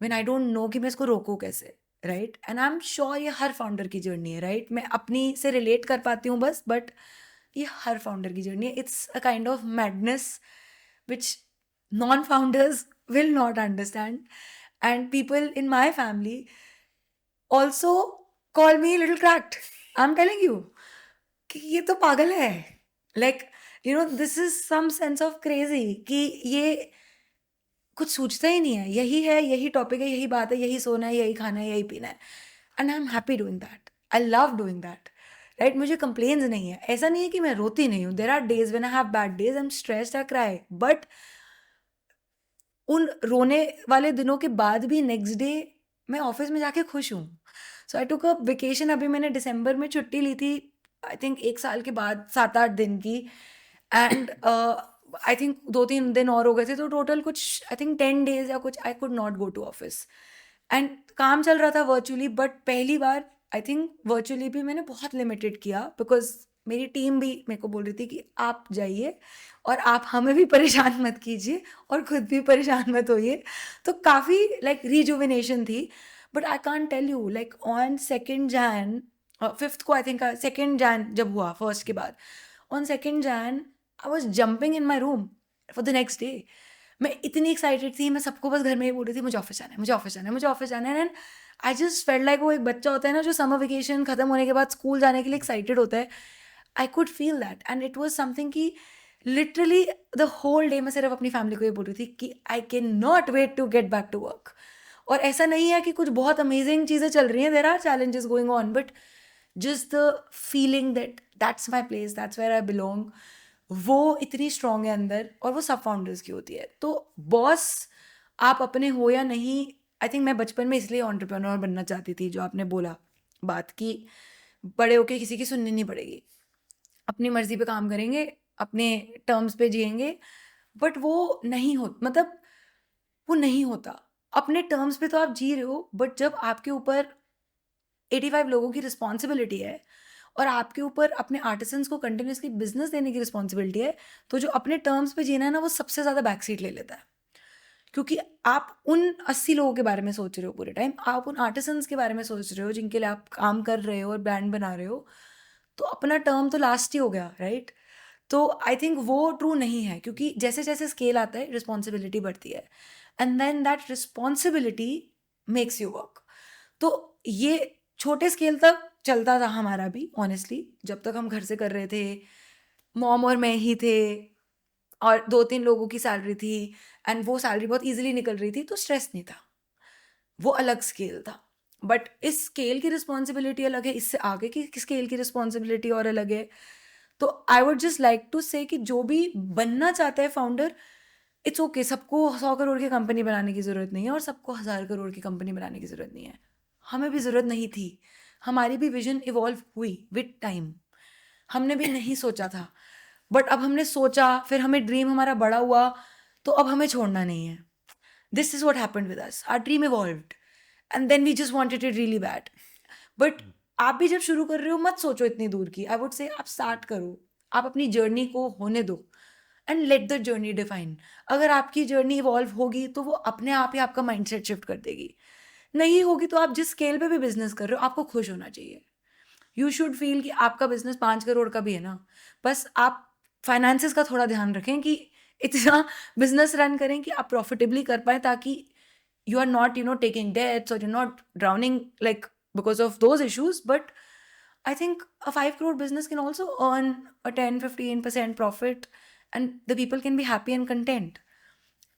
when I don't know कि मैं इसको रोकूं कैसे, right? And I am sure ये हर फाउंडर की जर्नी है, राइट? मैं अपनी से रिलेट कर पाती हूँ बस, बट ये हर फाउंडर की जर्नी है। It's a kind of madness which non founders will not understand, and people in my family also call me little cracked. I am telling you कि ये तो पागल है, like this is some sense of crazy कि ये कुछ सोचता ही नहीं है, यही है, यही टॉपिक है, यही बात है, यही सोना है, यही खाना है, यही पीना है, and I am happy doing that, I love doing that, right? मुझे कंप्लेन्स नहीं है, ऐसा नहीं है कि मैं रोती नहीं हूँ, there are days when I have bad days, I am stressed, I cry, but उन रोने वाले दिनों के बाद भी नेक्स्ट डे मैं ऑफिस में जाके खुश हूँ। सो आई टुक अ वेकेशन, अभी मैंने दिसंबर में छुट्टी ली थी, आई थिंक 1 साल के बाद, 7-8 दिन की, एंड आई थिंक 2-3 दिन और हो गए थे, तो टोटल कुछ आई थिंक 10 डेज या कुछ I could not go to office, and काम चल रहा था वर्चुअली, बट पहली बार आई थिंक वर्चुअली भी मैंने बहुत लिमिटेड किया, बिकॉज मेरी टीम भी मेरे को बोल रही थी कि आप जाइए और आप हमें भी परेशान मत कीजिए और खुद भी परेशान मत होइए। तो काफ़ी लाइक रिजुविनेशन थी, but I can't tell you like on 2nd Jan, 5th को आई थिंक 2nd Jan जब हुआ फर्स्ट के बाद, on 2nd Jan I was jumping in my room for the next day. मैं इतनी एक्साइटेड थी, मैं सबको बस घर में ही बोल रही थी मुझे ऑफिस जाना है, मुझे ऑफिस जाना है, मुझे ऑफिस जाना है, and I just felt like वो एक बच्चा होता है ना जो समर वेकेशन खत्म होने के बाद स्कूल जाने के लिए एक्साइटेड होता है। I could feel that, and it was something कि लिटरली द होल डे मैं सिर्फ अपनी फैमिली को ये बोल रही थी कि I can not wait to get back to work. और ऐसा नहीं है कि कुछ बहुत अमेजिंग चीज़ें चल रही हैं, there are challenges going on, but just the feeling that that's my place, that's where I belong, वो इतनी स्ट्रांग है अंदर, और वो सब फाउंडर्स की होती है। तो बॉस आप अपने हो या नहीं, आई थिंक मैं बचपन में इसलिए एंटरप्रेन्योर बनना चाहती थी, जो आपने बोला बात की, बड़े होके किसी की सुननी नहीं पड़ेगी, अपनी मर्जी पे काम करेंगे, अपने टर्म्स पे जिएंगे, बट वो नहीं हो, मतलब वो नहीं होता। अपने टर्म्स पे तो आप जी रहे हो, बट जब आपके ऊपर 85 लोगों की रिस्पॉन्सिबिलिटी है और आपके ऊपर अपने आर्टिसंस को कंटिन्यूअसली बिजनेस देने की रिस्पॉन्सिबिलिटी है, तो जो अपने टर्म्स पे जीना है ना, वो सबसे ज़्यादा बैक सीट ले लेता है। क्योंकि आप उन 80 लोगों के बारे में सोच रहे हो पूरे टाइम, आप उन आर्टिसंस के बारे में सोच रहे हो जिनके लिए आप काम कर रहे हो और ब्रांड बना रहे हो, तो अपना टर्म तो लास्ट ही हो गया, राइट? तो आई थिंक वो ट्रू नहीं है, क्योंकि जैसे-जैसे स्केल आता है, रिस्पॉन्सिबिलिटी बढ़ती है, and then that responsibility makes you work. तो ये छोटे स्केल तक चलता था हमारा भी ऑनेस्टली, जब तक हम घर से कर रहे थे, मॉम और मैं ही थे और 2-3 लोगों की सैलरी थी, एंड वो सैलरी बहुत ईज़िली निकल रही थी, तो स्ट्रेस नहीं था। वो अलग स्केल था। बट इस स्केल की रिस्पॉन्सिबिलिटी अलग है, इससे आगे की स्केल की रिस्पॉन्सिबिलिटी और अलग है। तो I would just like to say कि जो भी बनना चाहता है फाउंडर, इट्स ओके, सबको 100 करोड़ की कंपनी बनाने की ज़रूरत नहीं है और सबको 1000 करोड़ की कंपनी बनाने की ज़रूरत नहीं है। हमें भी ज़रूरत नहीं थी। हमारी भी विज़न इवॉल्व हुई विद टाइम। हमने भी नहीं सोचा था, बट अब हमने सोचा, फिर हमें ड्रीम हमारा बड़ा हुआ, तो अब हमें छोड़ना नहीं है। This is what happened with us. Our dream evolved and then we just wanted it really bad. But आप भी जब शुरू कर रहे हो, मत सोचो इतनी दूर की। आई वुड से आप स्टार्ट करो, आप अपनी जर्नी को होने दो and let the journey define. अगर आपकी जर्नी इवॉल्व होगी तो वो अपने आप ही आपका माइंडसेट शिफ्ट कर देगी। नहीं होगी तो आप जिस स्केल पे भी बिजनेस कर रहे हो, आपको खुश होना चाहिए। यू शुड फील कि आपका बिजनेस 5 करोड़ का भी है ना, बस आप फाइनेंसेस का थोड़ा ध्यान रखें कि इतना बिजनेस रन करें कि आप प्रॉफिटेबली कर पाए, ताकि you are not, taking debts, or you're not drowning like because of those issues. But I think a 5 crore business can also earn a 10-15% profit, and the people can be happy and content.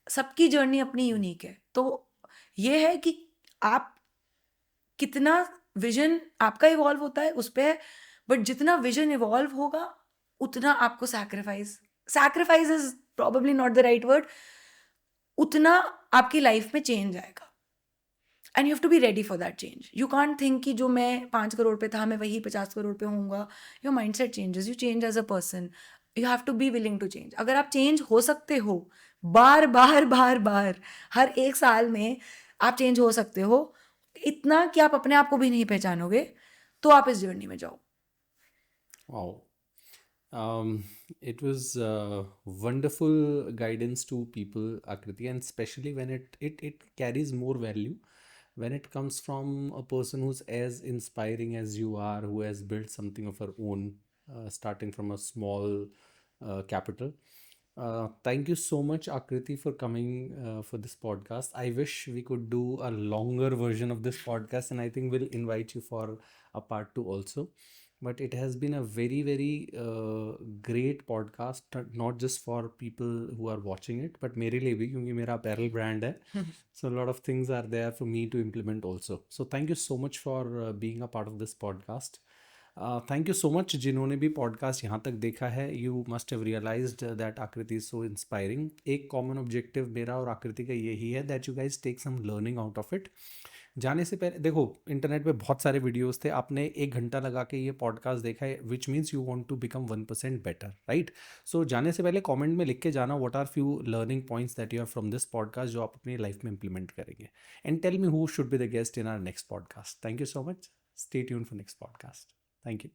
सबकी journey अपनी unique है, तो ये है कि आप कितना vision आपका इवॉल्व होता है उस पे है, बट जितना विजन इवॉल्व होगा उतना आपको sacrifice is probably not the right word, उतना आपकी लाइफ में चेंज आएगा। And you have to be ready for that change. You can't think कि जो मैं 5 करोड़ पे था मैं वही 50 करोड़ पे होऊंगा। Your mind set changes, you change as a person, you have to be willing to change. अगर आप चेंज हो सकते हो बार बार बार बार, हर एक साल में आप चेंज हो सकते हो इतना कि आप अपने आप को भी नहीं पहचानोगे, तो आप इस जर्नी में जाओ। Wow. It was wonderful guidance to people, Akriti, and especially when it carries more value when it comes from a person who's as inspiring as you are, who has built something of her own, starting from a small capital. Thank you so much, Akriti, for coming for this podcast. I wish we could do a longer version of this podcast, and I think we'll invite you for a part 2 also. But it has been a very, very great podcast, not just for people who are watching it, but मेरे लिए भी, क्योंकि मेरा apparel brand है. So a lot of things are there for me to implement also. So thank you so much for being a part of this podcast. Thank you so much जिन्होंने भी podcast यहाँ तक देखा है. You must have realised that Akriti is so inspiring. एक common objective मेरा और आकृति का यही है, that you guys take some learning out of it. जाने से पहले देखो, इंटरनेट पे बहुत सारे वीडियोस थे, आपने 1 घंटा लगा के ये पॉडकास्ट देखा है, which means you want to become 1% better, right? So जाने से पहले कमेंट में लिख के जाना what are few learning points that you have from this podcast, जो आप अपनी लाइफ में इंप्लीमेंट करेंगे. And tell me who should be the guest in our next podcast. Thank you so much. Stay tuned for next podcast. Thank you.